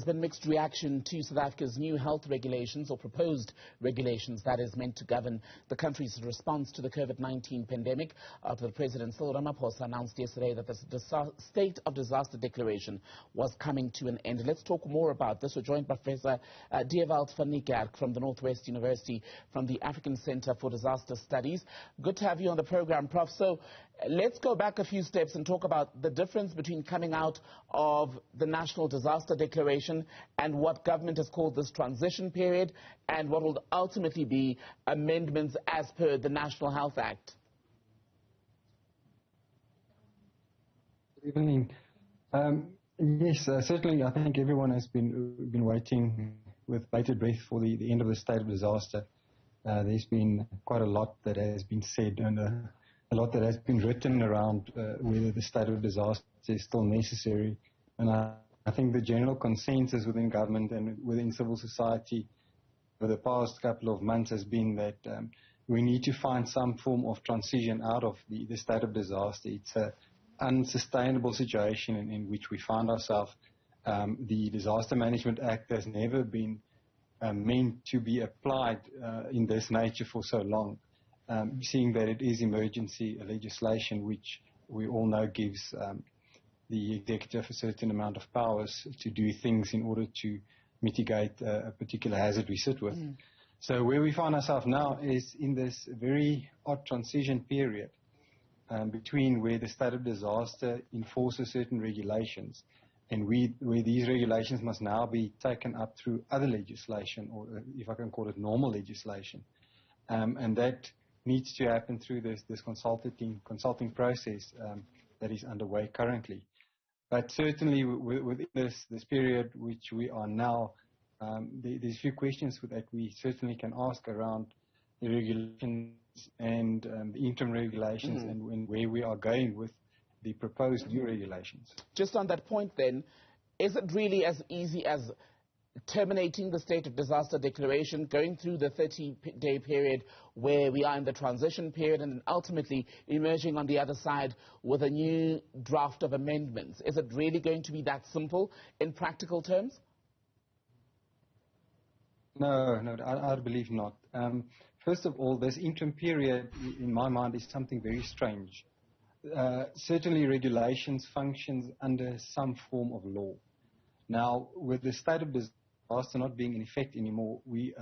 been mixed reaction to South Africa's new health regulations, or proposed regulations, that is meant to govern the country's response to the COVID-19 pandemic, after the President Cyril Ramaphosa announced yesterday that the state of disaster declaration was coming to an end. Let's talk more about this. We're joined by Professor Dewald van Niekerk from the Northwest University, from the African Center for Disaster Studies. Good to have you on the program, Prof. So let's go back a few steps and talk about the difference between coming out of the National Disaster Declaration and what government has called this transition period, and what will ultimately be amendments as per the National Health Act. Good evening. Yes, certainly I think everyone has been waiting with bated breath for the end of the state of disaster. There's been quite a lot that has been said and a lot that has been written around whether the state of disaster is still necessary. And I think the general consensus within government and within civil society for the past couple of months has been that we need to find some form of transition out of the state of disaster. It's an unsustainable situation in which we find ourselves. The Disaster Management Act has never been meant to be applied in this nature for so long, seeing that it is emergency legislation, which we all know gives the executive a certain amount of powers to do things in order to mitigate a particular hazard we sit with. So where we find ourselves now is in this very odd transition period between where the state of disaster enforces certain regulations and where these regulations must now be taken up through other legislation, or if I can call it normal legislation. And that needs to happen through this consulting process that is underway currently. But certainly within this period which we are now, there's a few questions that we certainly can ask around the regulations and the interim regulations and where we are going with the proposed new regulations. Just on that point then, is it really as easy as terminating the state of disaster declaration, going through the 30-day period where we are in the transition period, and then ultimately emerging on the other side with a new draft of amendments? Is it really going to be that simple in practical terms? No, I believe not. First of all, this interim period, in my mind, is something very strange. Certainly regulations functions under some form of law. Now, with the state of disaster not being in effect anymore, we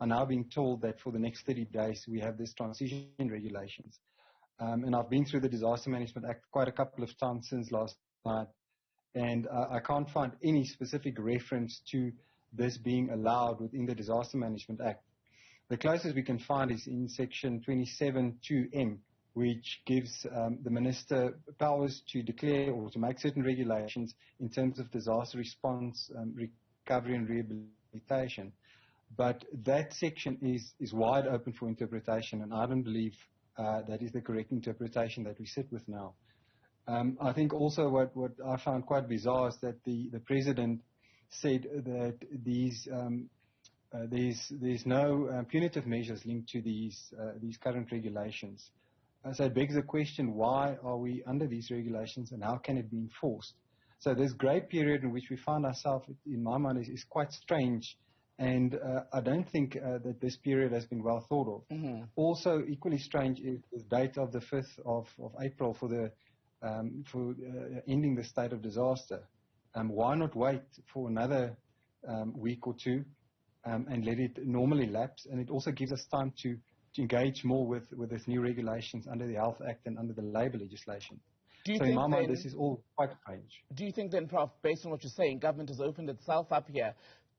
are now being told that for the next 30 days we have this transition regulations. And I've been through the Disaster Management Act quite a couple of times since last night, and I can't find any specific reference to this being allowed within the Disaster Management Act. The closest we can find is in section 27(2)(m), which gives the minister powers to declare or to make certain regulations in terms of disaster response, recovery and rehabilitation. But that section is wide open for interpretation, and I don't believe that is the correct interpretation that we sit with now. I think also what I found quite bizarre is that the President said that there's no punitive measures linked to these current regulations. So it begs the question, why are we under these regulations and how can it be enforced? So this grey period in which we find ourselves, in my mind, is quite strange, and I don't think that this period has been well thought of. Also, equally strange is the date of the 5th of April for ending the state of disaster. Why not wait for another week or two and let it normally lapse? And it also gives us time to engage more with these new regulations under the Health Act and under the labour legislation. So in my mind, this is all quite strange. Do you think then, Prof, based on what you're saying, government has opened itself up here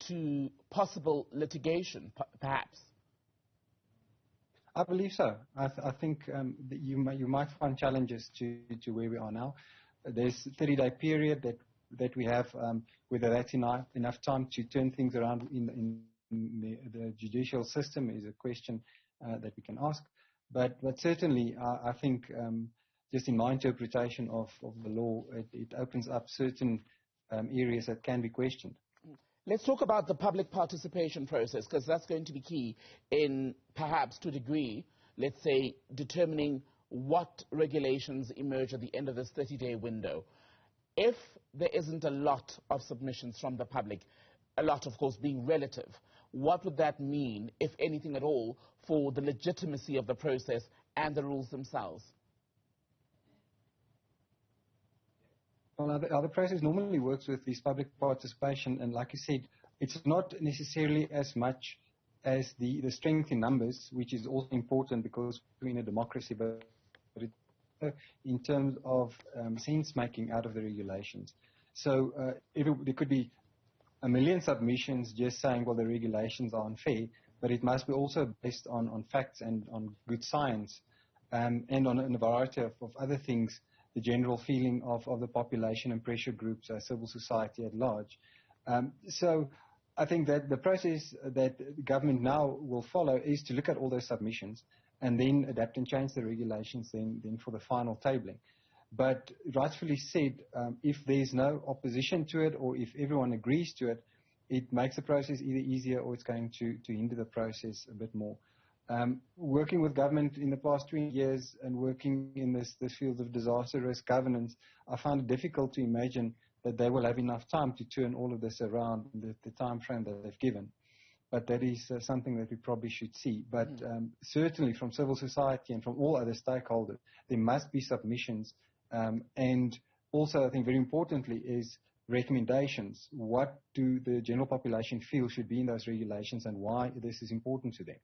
to possible litigation, perhaps? I believe so. I think that you might find challenges to where we are now. There's a 30-day period that we have, whether that's enough time to turn things around in the judicial system is a question that we can ask. But certainly, I think just in my interpretation of the law, it opens up certain areas that can be questioned. Let's talk about the public participation process, because that's going to be key in, perhaps to a degree, let's say, determining what regulations emerge at the end of this 30-day window. If there isn't a lot of submissions from the public, a lot, of course, being relative. What would that mean, if anything at all, for the legitimacy of the process and the rules themselves? Well, the process normally works with this public participation, and like you said, it's not necessarily as much as the strength in numbers, which is also important because we're in a democracy, but in terms of sense making out of the regulations. So there could be a million submissions just saying, well, the regulations are unfair, but it must be also based on facts and on good science, and on a variety of other things, the general feeling of the population and pressure groups, civil society at large. So I think that the process that the government now will follow is to look at all those submissions and then adapt and change the regulations then for the final tabling. But rightfully said, if there's no opposition to it or if everyone agrees to it, it makes the process either easier or it's going to hinder the process a bit more. Working with government in the past 20 years and working in this field of disaster risk governance, I found it difficult to imagine that they will have enough time to turn all of this around in the time frame that they've given. But that is something that we probably should see. But certainly from civil society and from all other stakeholders, there must be submissions. And also, I think very importantly, is recommendations. What do the general population feel should be in those regulations and why this is important to them?